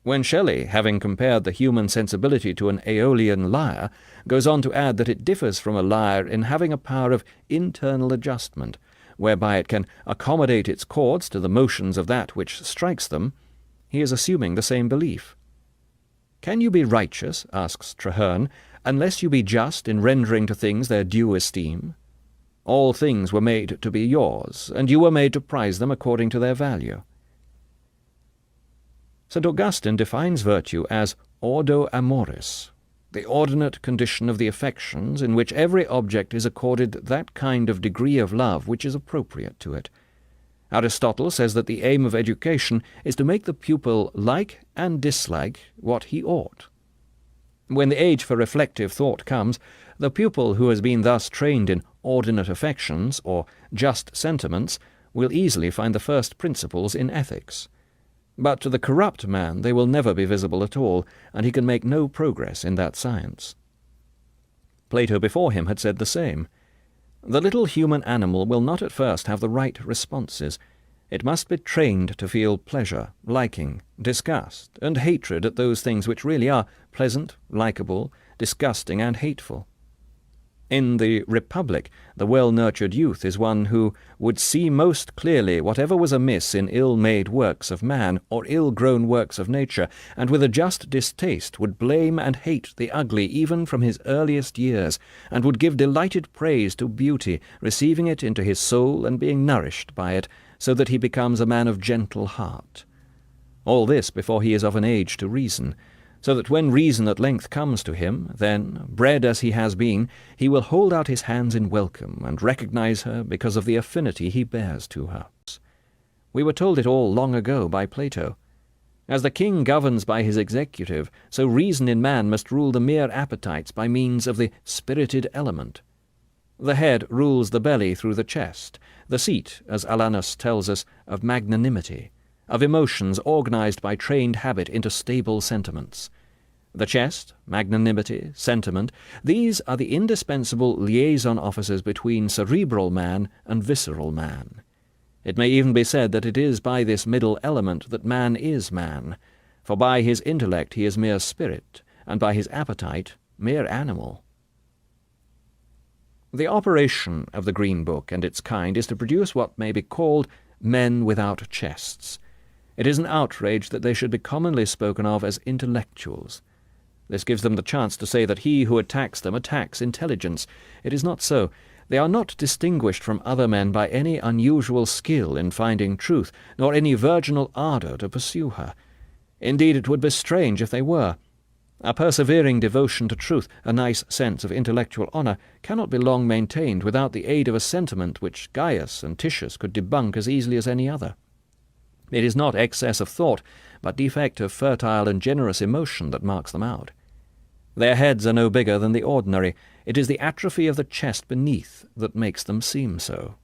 when Shelley, having compared the human sensibility to an Aeolian lyre, goes on to add that it differs from a lyre in having a power of internal adjustment, whereby it can accommodate its chords to the motions of that which strikes them, he is assuming the same belief. "Can you be righteous," asks Traherne, "unless you be just in rendering to things their due esteem? All things were made to be yours, and you were made to prize them according to their value." St. Augustine defines virtue as ordo amoris, the ordinate condition of the affections in which every object is accorded that kind of degree of love which is appropriate to it. Aristotle says that the aim of education is to make the pupil like and dislike what he ought. When the age for reflective thought comes, the pupil who has been thus trained in ordinate affections, or just sentiments, will easily find the first principles in ethics. But to the corrupt man they will never be visible at all, and he can make no progress in that science. Plato before him had said the same. The little human animal will not at first have the right responses. It must be trained to feel pleasure, liking, disgust, and hatred at those things which really are pleasant, likable, disgusting, and hateful. In the Republic, the well-nurtured youth is one who would see most clearly whatever was amiss in ill-made works of man or ill-grown works of nature, and with a just distaste would blame and hate the ugly even from his earliest years, and would give delighted praise to beauty, receiving it into his soul and being nourished by it, so that he becomes a man of gentle heart. All this before he is of an age to reason, so that when reason at length comes to him, then, bred as he has been, he will hold out his hands in welcome and recognize her because of the affinity he bears to her. We were told it all long ago by Plato. As the king governs by his executive, so reason in man must rule the mere appetites by means of the spirited element. The head rules the belly through the chest, the seat, as Alanus tells us, of magnanimity, of emotions organized by trained habit into stable sentiments. The chest, magnanimity, sentiment, these are the indispensable liaison officers between cerebral man and visceral man. It may even be said that it is by this middle element that man is man, for by his intellect he is mere spirit, and by his appetite mere animal. The operation of the Green Book and its kind is to produce what may be called men without chests. It is an outrage that they should be commonly spoken of as intellectuals. This gives them the chance to say that he who attacks them attacks intelligence. It is not so. They are not distinguished from other men by any unusual skill in finding truth, nor any virginal ardour to pursue her. Indeed, it would be strange if they were. A persevering devotion to truth, a nice sense of intellectual honour, cannot be long maintained without the aid of a sentiment which Gaius and Titius could debunk as easily as any other. It is not excess of thought, but defect of fertile and generous emotion that marks them out. Their heads are no bigger than the ordinary. It is the atrophy of the chest beneath that makes them seem so.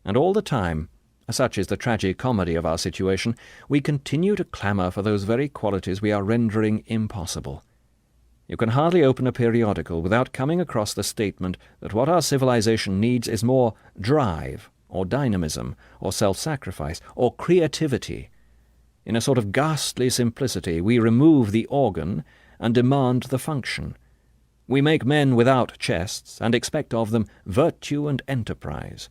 And all the time, such is the tragi-comedy of our situation, we continue to clamour for those very qualities we are rendering impossible. You can hardly open a periodical without coming across the statement that what our civilization needs is more drive, or dynamism, or self-sacrifice, or creativity. In a sort of ghastly simplicity, we remove the organ and demand the function. We make men without chests, and expect of them virtue and enterprise.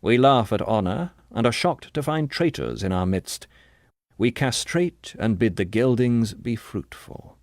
We laugh at honour, and are shocked to find traitors in our midst. We castrate, and bid the geldings be fruitful.